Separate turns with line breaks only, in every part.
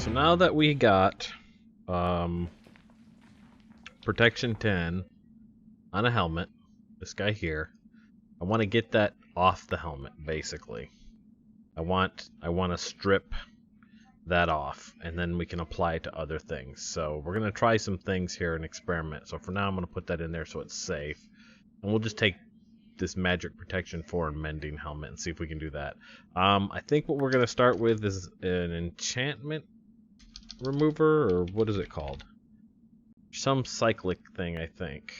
So now that we got protection 10 on a helmet, this guy here, I want to get that off the helmet, basically. I want to strip that off, and then we can apply it to other things. So we're going to try some things here and experiment. So for now, I'm going to put that in there so it's safe. And we'll just take this magic protection 4 and mending helmet and see if we can do that. I think what we're going to start with is an enchantment remover, or what is it called? Some cyclic thing, I think.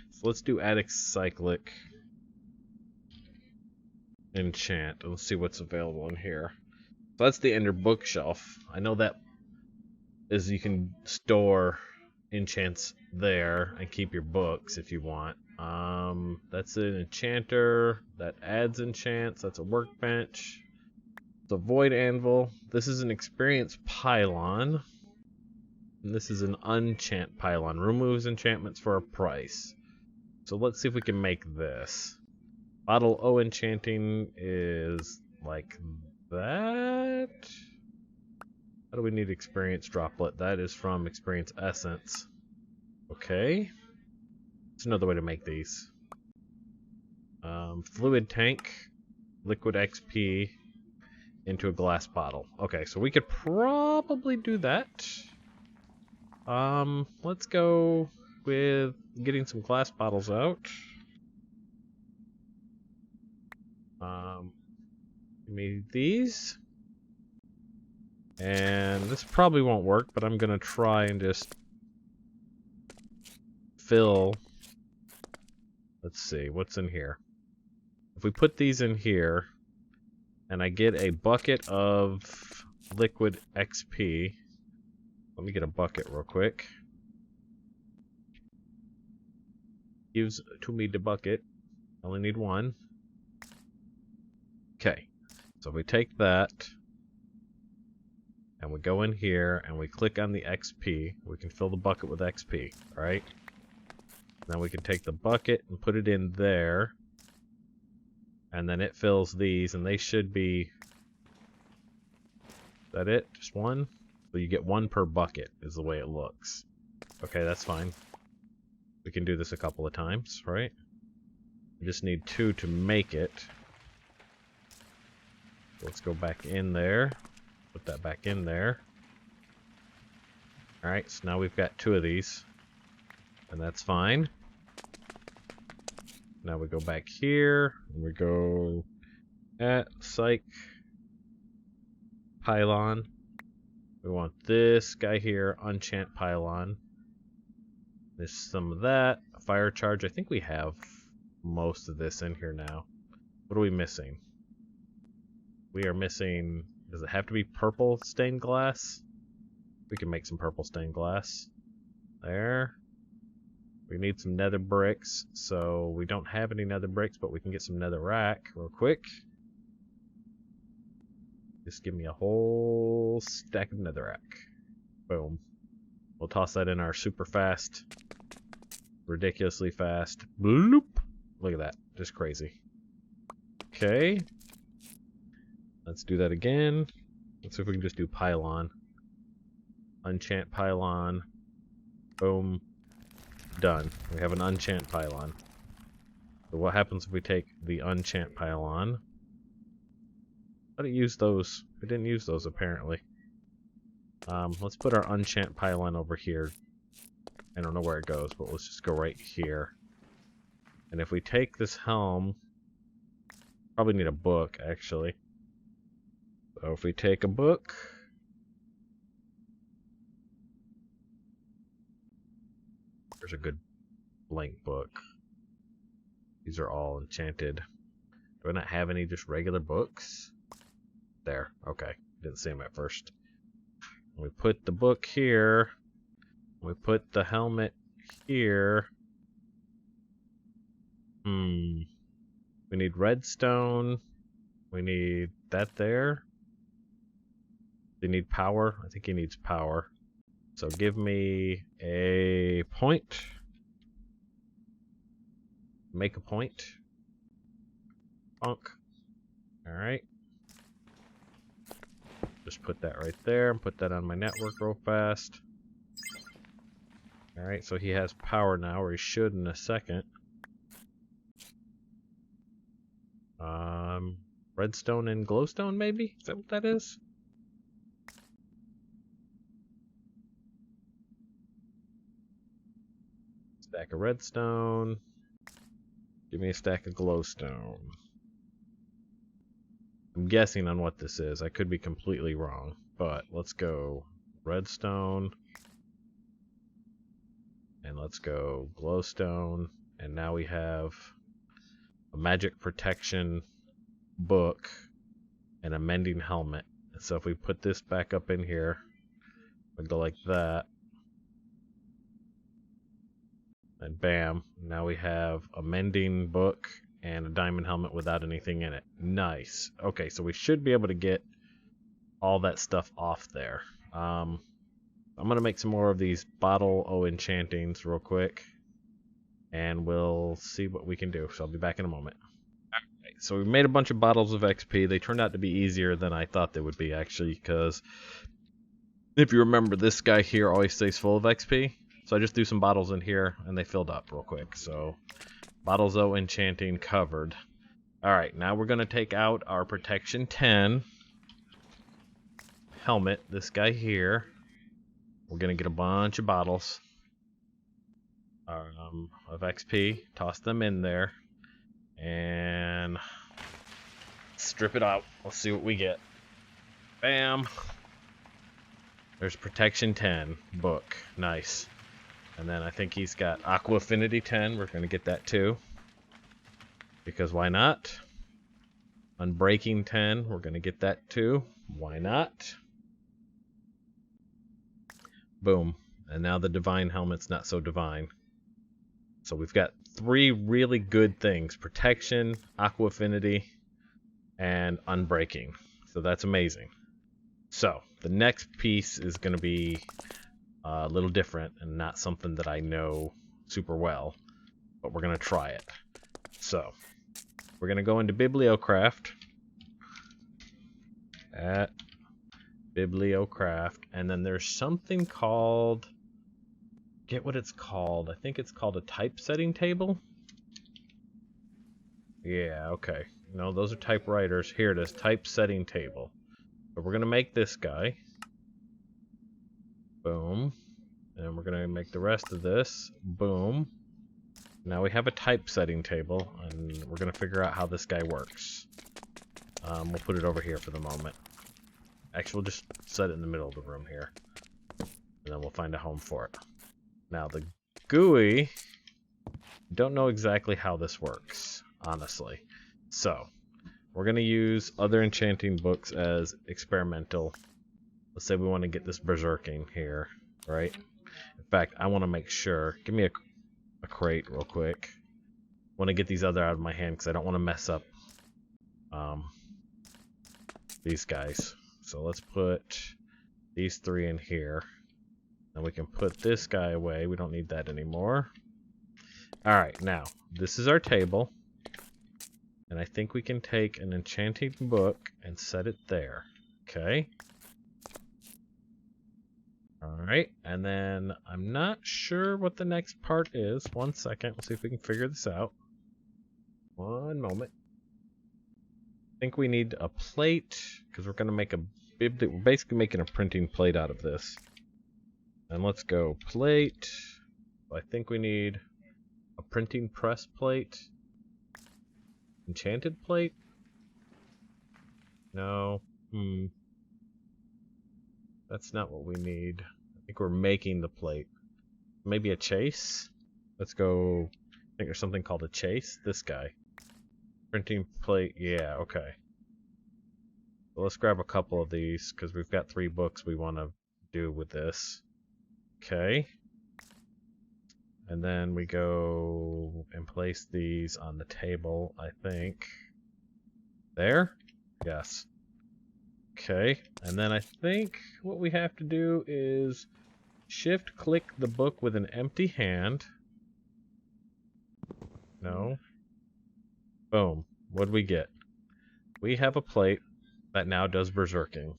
So let's do Attic Cyclic Enchant. Let's see what's available in here. So that's the Ender Bookshelf. I know that is you can store enchants there and keep your books if you want. That's an enchanter that adds enchants. That's a workbench. It's a void anvil. This is an experience pylon. And this is an unchant pylon. Removes enchantments for a price. So let's see if we can make this. Bottle O enchanting is like that. How do we need experience droplet? That is from experience essence. Okay. That's another way to make these. Fluid tank, liquid XP into a glass bottle. Okay, so we could probably do that. Let's go with getting some glass bottles out. Give me these. And this probably won't work, but I'm gonna try and just fill. Let's see, what's in here? If we put these in here, and I get a bucket of liquid XP. Let me get a bucket real quick. Gives to me the bucket. I only need one. Okay, so if we take that, and we go in here, and we click on the XP, we can fill the bucket with XP, alright? Now we can take the bucket and put it in there, and then it fills these, and they should be... Is that it? Just one? So you get one per bucket, is the way it looks. Okay, that's fine. We can do this a couple of times, right? We just need 2 to make it. Let's go back in there. Put that back in there. Alright, so now we've got 2 of these. And that's fine. Now we go back here. And we go at Psych Pylon. We want this guy here, Unchant Pylon. There's some of that. A fire charge. I think we have most of this in here now. What are we missing? We are missing... Does it have to be purple stained glass? We can make some purple stained glass. There. We need some nether bricks. So we don't have any nether bricks, but we can get some nether rack real quick. Just give me a whole stack of netherrack. Boom. We'll toss that in our super fast, ridiculously fast. Bloop. Look at that. Just crazy. Okay. Let's do that again. Let's see if we can just do pylon. Unchant pylon. Boom. Done. We have an unchant pylon. So what happens if we take the unchant pylon? How do you use those? We didn't use those apparently. Let's put our unchant pylon over here. I don't know where it goes, but let's just go right here. And if we take this helm, probably need a book actually. So if we take a book, there's a good blank book. These are all enchanted. Do I not have any just regular books? There, okay. Didn't see them at first. We put the book here. We put the helmet here. We need redstone. We need that there. They need power. I think he needs power. So give me a point. Make a point. Bonk. Alright. just put that right there and put that on my network real fast. Alright, so he has power now, or he should in a second. Redstone and glowstone, maybe? Is that what that is? Stack of redstone. Give me a stack of glowstone. I'm guessing on what this is. I could be completely wrong, but let's go redstone. And let's go glowstone. And now we have a magic protection book and a mending helmet. And so if we put this back up in here, we go like that. And bam, now we have a mending book and a diamond helmet without anything in it. Nice. Okay, so we should be able to get all that stuff off there. I'm going to make some more of these bottle enchantings real quick. And we'll see what we can do. So I'll be back in a moment. Okay, so we made a bunch of bottles of XP. They turned out to be easier than I thought they would be, actually, because if you remember, this guy here always stays full of XP. So I just threw some bottles in here, and they filled up real quick. So, bottles enchanting covered. Alright, now we're going to take out our protection 10 helmet, this guy here. We're going to get a bunch of bottles of XP, toss them in there, and strip it out. Let's see what we get. Bam! There's protection 10 book. Nice. And then I think he's got Aqua Affinity 10. We're going to get that too. Because why not? Unbreaking 10. We're going to get that too. Why not? Boom. And now the Divine Helmet's not so divine. So we've got 3 really good things. Protection, Aqua Affinity, and Unbreaking. So that's amazing. So the next piece is going to be a little different and not something that I know super well, but we're going to try it. So we're going to go into Bibliocraft, at Bibliocraft, and then there's something called, get what it's called, I think it's called a typesetting table. Yeah, okay. No, those are typewriters. Here it is, typesetting table. So we're going to make this guy. Boom. And we're going to make the rest of this. Boom. Now we have a typesetting table, and we're going to figure out how this guy works. We'll put it over here for the moment. Actually, we'll just set it in the middle of the room here. And then we'll find a home for it. Now, the GUI, don't know exactly how this works, honestly. So, we're going to use other enchanting books as experimental. Let's say we want to get this berserking here, right? In fact, I want to make sure. Give me a crate real quick. I want to get these other out of my hand because I don't want to mess up these guys. So let's put these 3 in here. And we can put this guy away. We don't need that anymore. Alright, now, this is our table. And I think we can take an enchanting book and set it there. Okay. Alright, and then I'm not sure what the next part is. 1 second. Let's see if we can figure this out. 1 moment. I think we need a plate, because we're going to make we're basically making a printing plate out of this. And let's go plate. I think we need a printing press plate. Enchanted plate? No. That's not what we need. I think we're making the plate. Maybe a chase? Let's go. I think there's something called a chase. This guy. Printing plate. Yeah, okay. So let's grab a couple of these because we've got 3 books we want to do with this. Okay. And then we go and place these on the table, I think. There? Yes. Okay. And then I think what we have to do is shift click the book with an empty hand. No. Boom. What do we get? We have a plate that now does berserking.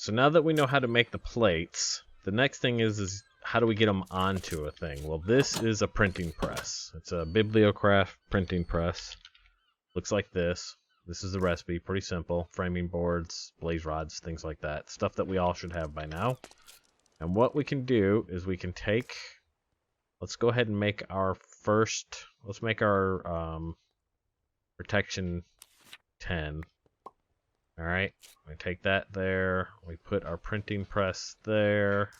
So now that we know how to make the plates, the next thing is how do we get them onto a thing? Well, this is a printing press. It's a Bibliocraft printing press. Looks like this. This is the recipe, pretty simple. Framing boards, blaze rods, things like that. Stuff that we all should have by now. And what we can do is we can take, let's go ahead and make our first, let's make our protection 10. Alright, we take that there, we put our printing press there.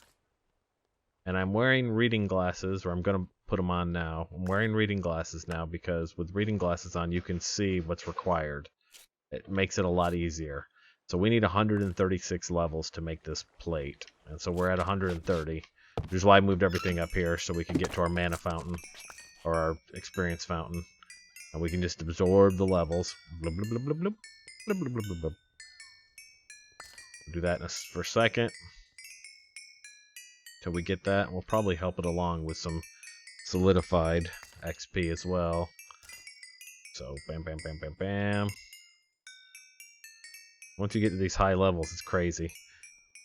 And I'm wearing reading glasses, or I'm going to put them on now. I'm wearing reading glasses now because with reading glasses on, you can see what's required. It makes it a lot easier. So we need 136 levels to make this plate. And so we're at 130. Which is why I moved everything up here so we can get to our mana fountain, or our experience fountain. And we can just absorb the levels. Blub, blub, blub, blub, blub. Blub, blub, blub, blub, blub. We'll do that for a second. Till we get that, we'll probably help it along with some solidified XP as well. So bam, bam, bam, bam, bam. Once you get to these high levels, it's crazy.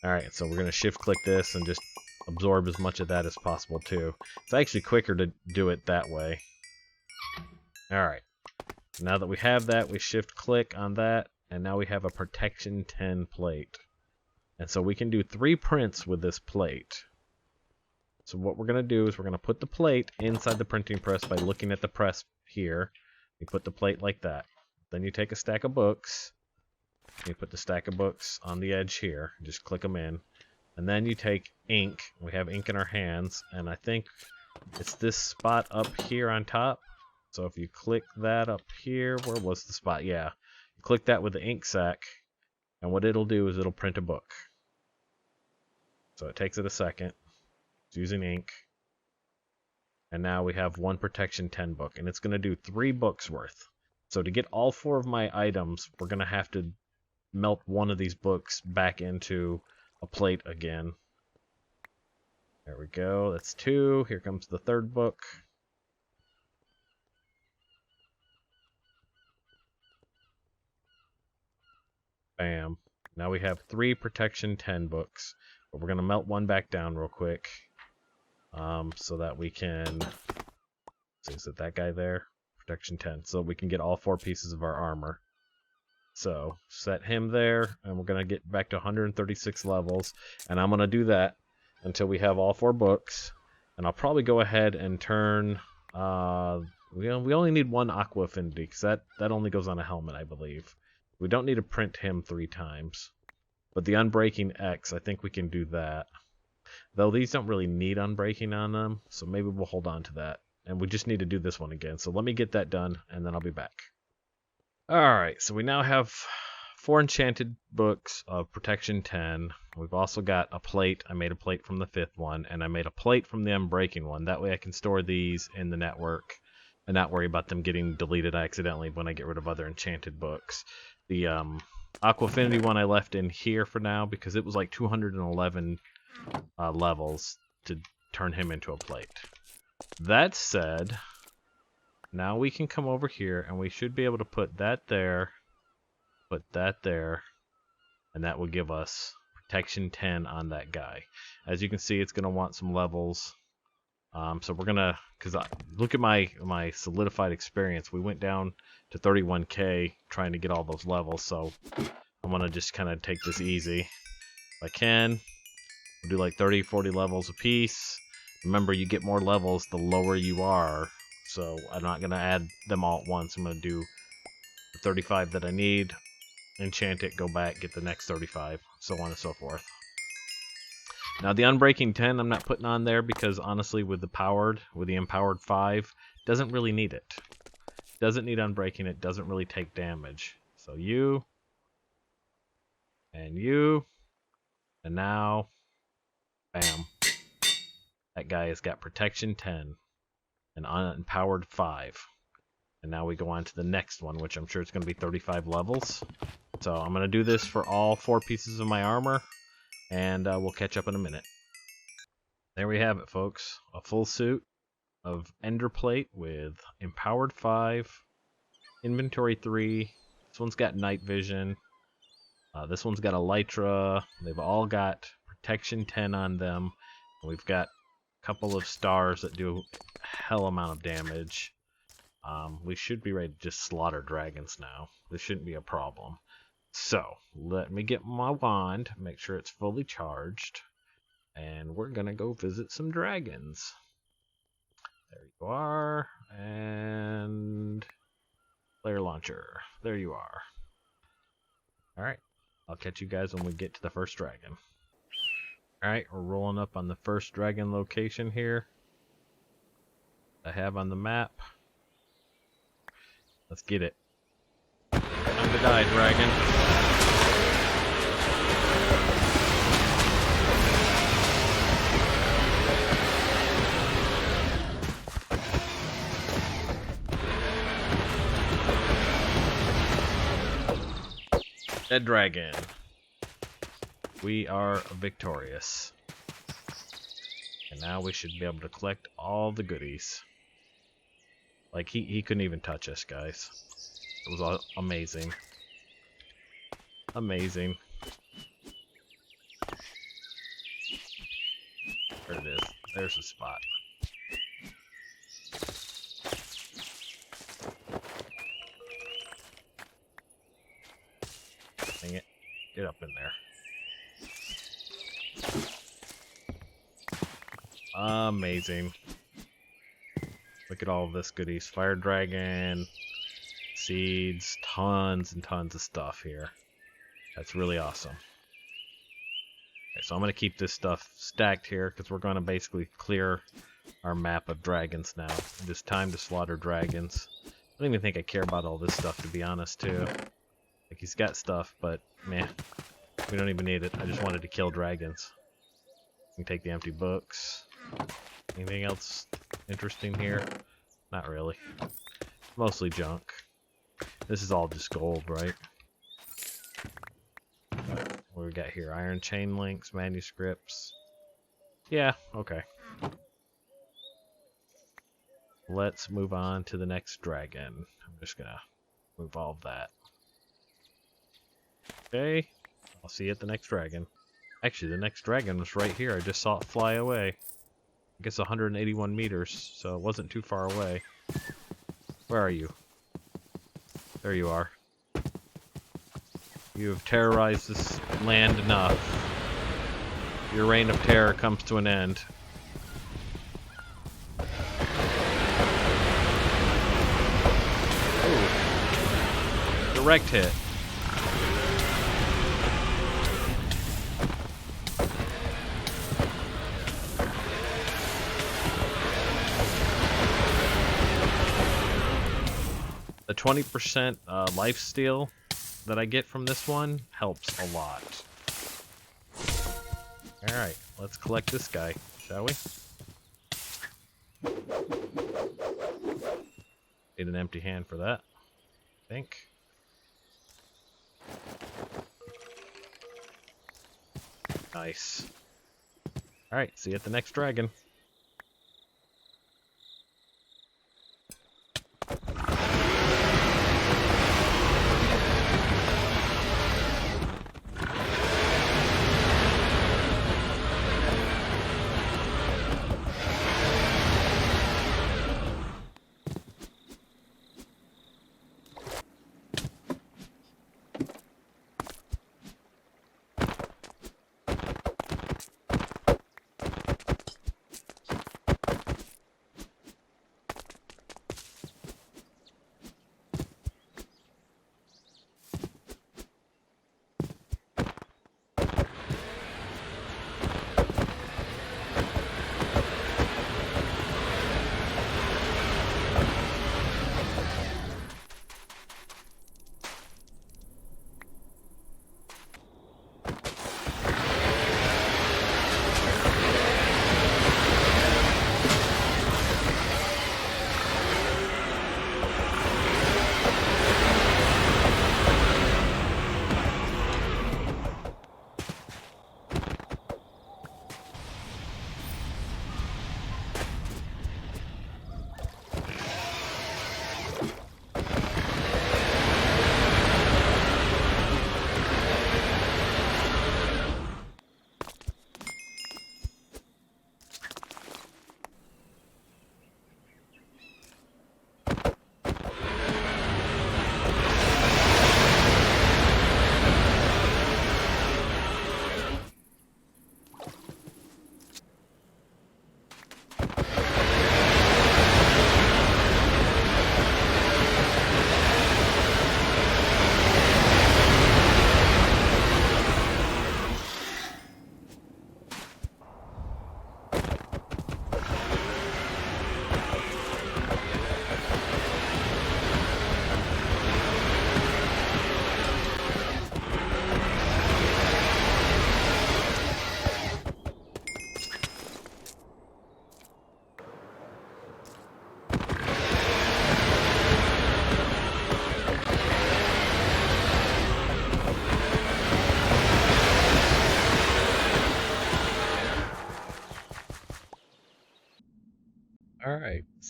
Alright, so we're going to shift click this and just absorb as much of that as possible too. It's actually quicker to do it that way. Alright, now that we have that, we shift click on that, and now we have a protection 10 plate. And so we can do 3 prints with this plate. So what we're going to do is we're going to put the plate inside the printing press by looking at the press here. You put the plate like that. Then you take a stack of books. You put the stack of books on the edge here. Just click them in. And then you take ink. We have ink in our hands. And I think it's this spot up here on top. So if you click that up here, where was the spot? Yeah. You click that with the ink sac. And what it'll do is it'll print a book. So it takes it a second. It's using ink. And now we have one protection 10 book. And it's going to do 3 books worth. So to get all 4 of my items, we're going to have to melt one of these books back into a plate again. There we go. That's 2. Here comes the 3rd book. Bam. Now we have 3 protection 10 books. But we're going to melt one back down real quick. So that we can, is it that guy there? Protection 10. So we can get all 4 pieces of our armor. So set him there, and we're going to get back to 136 levels. And I'm going to do that until we have all 4 books. And I'll probably go ahead and turn, we only need 1 Aqua Affinity, because that only goes on a helmet, I believe. We don't need to print him 3 times. But the Unbreaking X, I think we can do that. Though these don't really need unbreaking on them, so maybe we'll hold on to that. And we just need to do this one again. So let me get that done, and then I'll be back. Alright, so we now have 4 enchanted books of Protection 10. We've also got a plate. I made a plate from the 5th one, and I made a plate from the Unbreaking one. That way I can store these in the network and not worry about them getting deleted accidentally when I get rid of other enchanted books. The Aqua Affinity one I left in here for now because it was like 211 levels to turn him into a plate. That said, now we can come over here and we should be able to put that there, and that will give us protection 10 on that guy. As you can see, it's going to want some levels. So we're going to, because look at my solidified experience. We went down to 31k trying to get all those levels, so I'm going to just kind of take this easy. If I can. We'll do like 30, 40 levels a piece. Remember, you get more levels the lower you are. So I'm not going to add them all at once. I'm going to do the 35 that I need, enchant it, go back, get the next 35, so on and so forth. Now the Unbreaking 10 I'm not putting on there because honestly with the Empowered 5, doesn't really need it. Doesn't need Unbreaking, it doesn't really take damage. So you, and now, bam. That guy has got Protection 10 and Empowered 5. And now we go on to the next one, which I'm sure it's going to be 35 levels. So I'm going to do this for all 4 pieces of my armor, and we'll catch up in a minute. There we have it, folks. A full suit of Ender Plate with Empowered 5, Inventory 3. This one's got Night Vision. This one's got elytra. They've all got protection 10 on them. We've got a couple of stars that do a hell amount of damage. We should be ready to just slaughter dragons now. This shouldn't be a problem. So, let me get my wand, make sure it's fully charged, and we're gonna go visit some dragons. There you are, and player launcher. There you are. Alright, I'll catch you guys when we get to the first dragon. Alright, we're rolling up on the first dragon location here I have on the map. Let's get it. Time to die, dragon. Dead dragon. We are victorious. And now we should be able to collect all the goodies. Like, he couldn't even touch us, guys. It was amazing. Amazing. There it is. There's the spot. Dang it. Get up in there. Amazing. Look at all of this goodies. Fire dragon, seeds, tons and tons of stuff here. That's really awesome. Okay, so I'm going to keep this stuff stacked here because we're going to basically clear our map of dragons now. It is time to slaughter dragons. I don't even think I care about all this stuff, to be honest, too. Like, he's got stuff, but man, we don't even need it. I just wanted to kill dragons. We can take the empty books. Anything else interesting here? Not really. Mostly junk. This is all just gold, right? What do we got here? Iron chain links, manuscripts. Yeah, okay. Let's move on to the next dragon. I'm just gonna move all of that. Okay, I'll see you at the next dragon. Actually, the next dragon was right here. I just saw it fly away. I guess 181 meters, so it wasn't too far away. Where are you? There you are. You have terrorized this land enough. Your reign of terror comes to an end. Ooh. Direct hit. The 20% lifesteal that I get from this one helps a lot. Alright, let's collect this guy, shall we? Need an empty hand for that, I think. Nice. Alright, see you at the next dragon.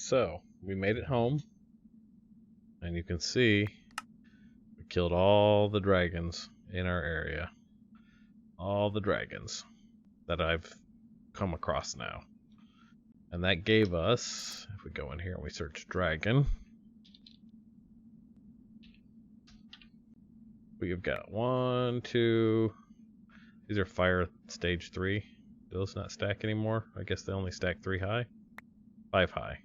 So we made it home, and you can see we killed all the dragons in our area. All the dragons that I've come across now. And that gave us, if we go in here and we search dragon, we've got 1, 2, these are fire stage 3. Do those not stack anymore? I guess they only stack 3 high? 5 high.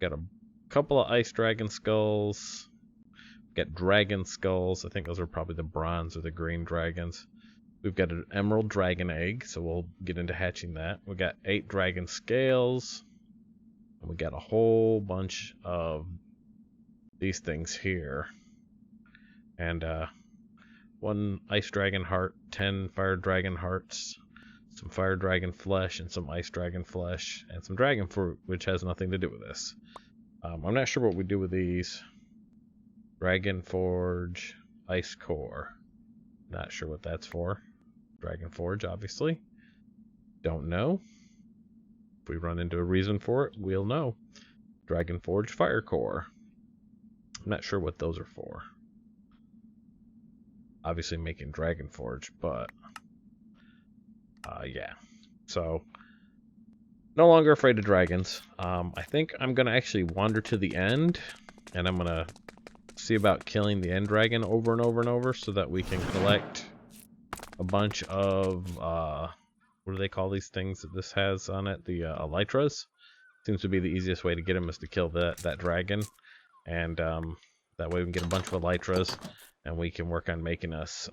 Got a couple of ice dragon skulls. Got dragon skulls. I think those are probably the bronze or the green dragons. We've got an emerald dragon egg, so we'll get into hatching that. We got 8 dragon scales. And we got a whole bunch of these things here. And 1 ice dragon heart, 10 fire dragon hearts, some fire dragon flesh, and some ice dragon flesh, and some dragon fruit, which has nothing to do with this. I'm not sure what we do with these. Dragon forge, ice core. Not sure what that's for. Dragon forge, obviously. Don't know. If we run into a reason for it, we'll know. Dragon forge, fire core. I'm not sure what those are for. Obviously making dragon forge, but yeah. So no longer afraid of dragons. I think I'm gonna actually wander to the end, and I'm gonna see about killing the end dragon over and over and over, so that we can collect a bunch of what do they call these things that this has on it? The elytras. Seems to be the easiest way to get them is to kill that dragon, and that way we can get a bunch of elytras, and we can work on making us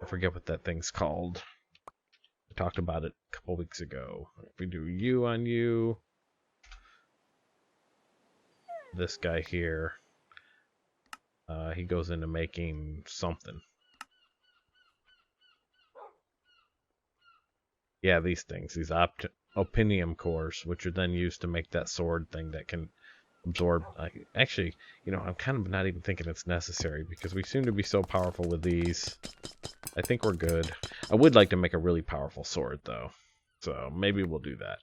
I forget what that thing's called. I talked about it a couple weeks ago. If we do you on you, this guy here, he goes into making something. Yeah, these things, these opinium cores, which are then used to make that sword thing that can absorb. Actually, you know, I'm kind of not even thinking it's necessary because we seem to be so powerful with these. I think we're good. I would like to make a really powerful sword, though, so maybe we'll do that.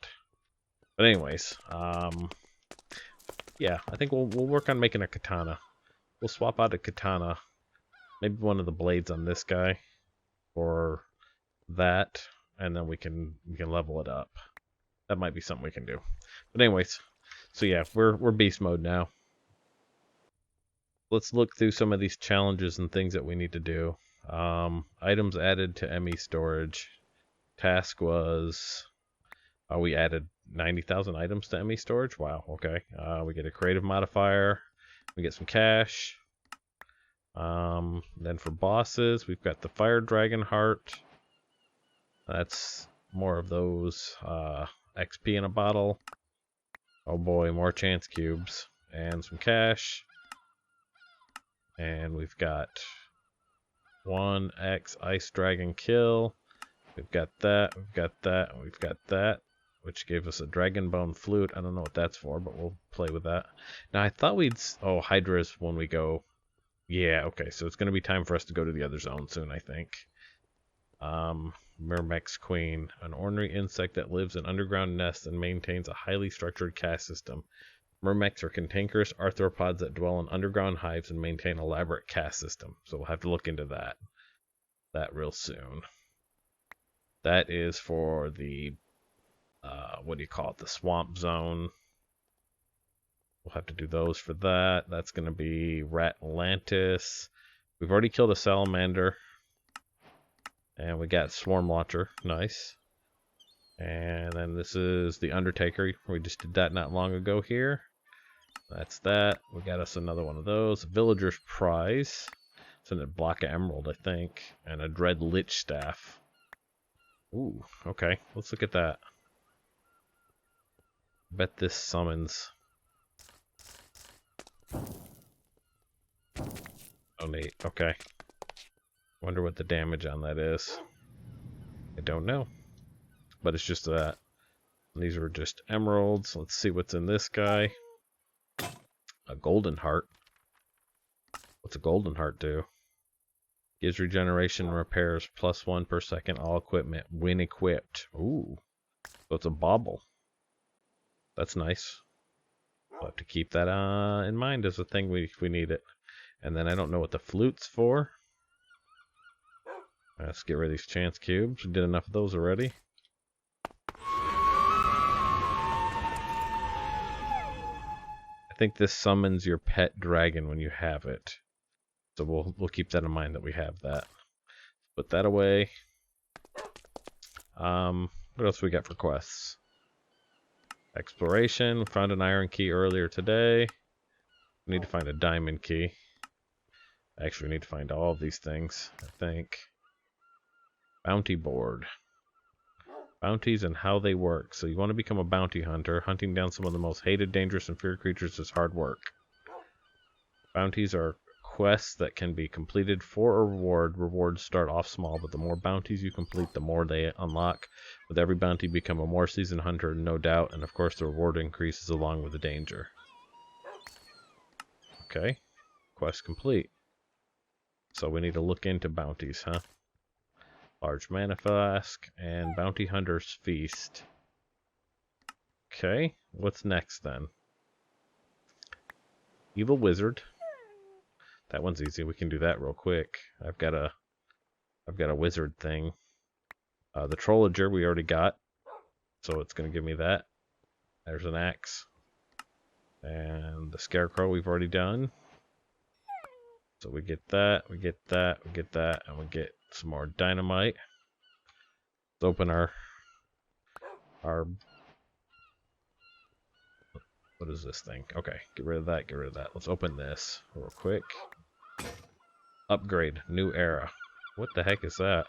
But anyways, yeah, I think we'll work on making a katana. We'll swap out a katana, maybe one of the blades on this guy, or that, and then we can level it up. That might be something we can do. But anyways, so yeah, we're beast mode now. Let's look through some of these challenges and things that we need to do. Items added to ME storage. Task was, we added 90,000 items to ME storage. Wow, okay. We get a creative modifier. We get some cash. Then for bosses, we've got the fire dragon heart. That's more of those XP in a bottle. Oh boy, more chance cubes. And some cash. And we've got 1x ice dragon kill. We've got that, we've got that, and we've got that, which gave us a dragon bone flute. I don't know what that's for, but we'll play with that. Now I thought we'd, oh, Hydra's when we go. Yeah, okay, so it's going to be time for us to go to the other zone soon, I think. Myrmex Queen, an ornery insect that lives in underground nests and maintains a highly structured caste system. Myrmex are cantankerous arthropods that dwell in underground hives and maintain an elaborate caste system. So we'll have to look into that real soon. That is for the, what do you call it, the swamp zone. We'll have to do those for that. That's going to be Ratlantis. We've already killed a salamander. And we got Swarm Launcher. Nice. And then this is the Undertaker. We just did that not long ago here. That's that. We got us another one of those. Villager's Prize. It's in a block of emerald, I think. And a Dread Lich Staff. Ooh, okay. Let's look at that. Bet this summons. Oh, neat. Okay. Wonder what the damage on that is. I don't know. But it's just that. These are just emeralds. Let's see what's in this guy. A golden heart. What's a golden heart do? Gives regeneration and repairs +1 per second all equipment when equipped. Ooh. So it's a bauble. That's nice. We'll have to keep that in mind as a thing if we need it. And then I don't know what the flute's for. Let's get rid of these chance cubes. We did enough of those already. I think this summons your pet dragon when you have it. So we'll keep that in mind that we have that. Put that away. What else we got for quests? Exploration. We found an iron key earlier today. We need to find a diamond key. Actually, we need to find all of these things, I think. Bounty board. Bounties and how they work. So you want to become a bounty hunter. Hunting down some of the most hated, dangerous, and feared creatures is hard work. Bounties are quests that can be completed for a reward. Rewards start off small, but the more bounties you complete, the more they unlock. With every bounty, become a more seasoned hunter, no doubt, and of course the reward increases along with the danger. Okay, quest complete. So we need to look into bounties, huh? Large mana flask and bounty hunter's feast. Okay, what's next then? Evil wizard. That one's easy. We can do that real quick. I've got a wizard thing. The trollager we already got, so it's gonna give me that. There's an axe. And the scarecrow we've already done. So we get that, we get that, we get that, and we get some more dynamite. Let's open our what is this thing? Okay, get rid of that, get rid of that. Let's open this real quick. Upgrade, new era. What the heck is that?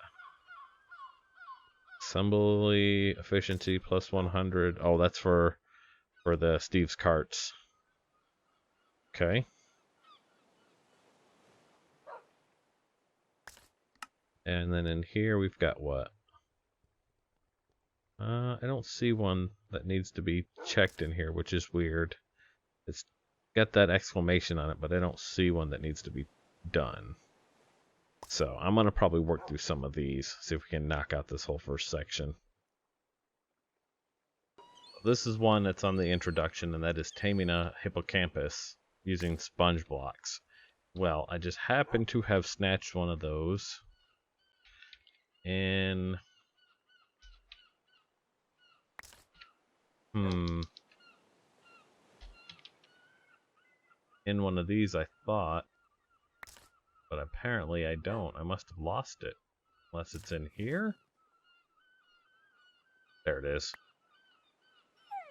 Assembly efficiency plus 100. Oh, that's for the Steve's carts. Okay. And then in here we've got what? I don't see one that needs to be checked in here, which is weird. It's got that exclamation on it, but I don't see one that needs to be done. So I'm going to probably work through some of these, see if we can knock out this whole first section. This is one that's on the introduction, and that is taming a hippocampus using sponge blocks. Well, I just happen to have snatched one of those in in one of these, I thought, but apparently I don't. I must have lost it, unless it's in here. There it is.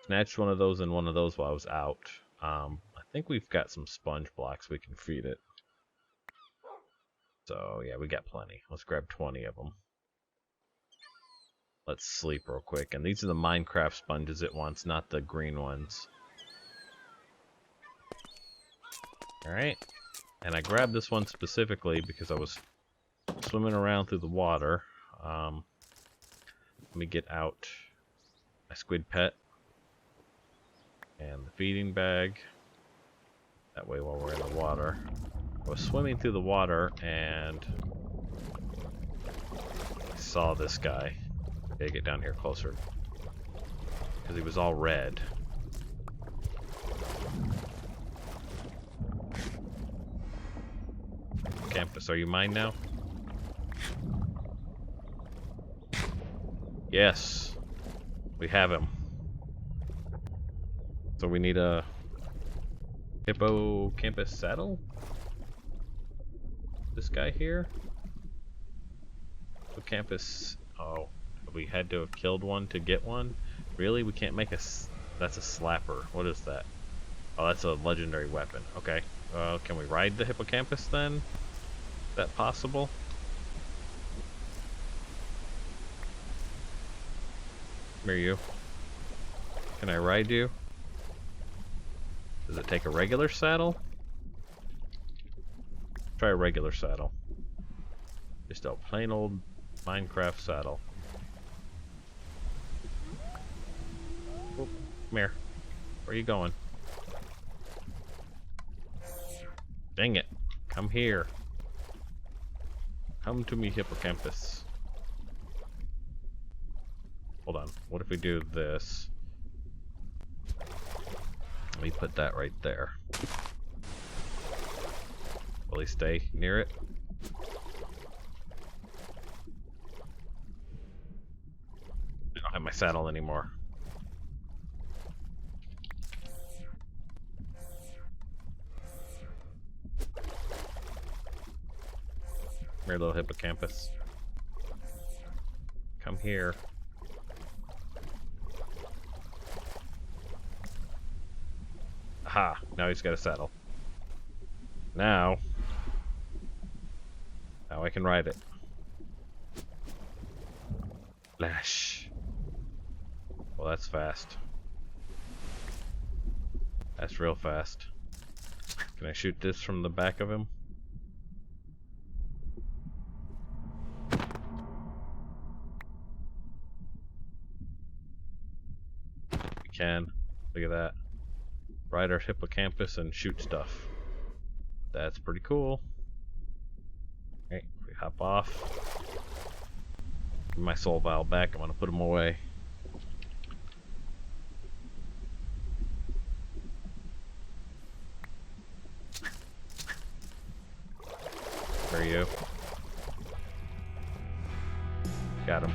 Snatched one of those and one of those while I was out. I think we've got some sponge blocks we can feed it. So yeah, we got plenty. Let's grab 20 of them. Let's sleep real quick. And these are the Minecraft sponges it wants, not the green ones. Alright. And I grabbed this one specifically because I was swimming around through the water. Let me get out my squid pet and the feeding bag. That way while we're in the water. I was swimming through the water and I saw this guy. Okay, get down here closer. Because he was all red. Campus, are you mine now? Yes. We have him. So we need a hippocampus saddle? This guy here? Hippocampus. Oh, we had to have killed one to get one? Really? We can't make a. That's a slapper. What is that? Oh, that's a legendary weapon. Okay. Can we ride the hippocampus then? Is that possible? Come here, you. Can I ride you? Does it take a regular saddle? Try a regular saddle. Just a plain old Minecraft saddle. Oh, come here. Where are you going? Dang it. Come here. Come to me, hippocampus. Hold on. What if we do this? Let me put that right there. Will he stay near it? I don't have my saddle anymore. Come here, little hippocampus. Come here. Aha! Now he's got a saddle. Now I can ride it. Flash. Well, that's fast. That's real fast. Can I shoot this from the back of him? We can. Look at that. Ride our hippocampus and shoot stuff. That's pretty cool. Okay, we hop off. Give my soul vial back. I'm gonna put them away. Where are you? Got him.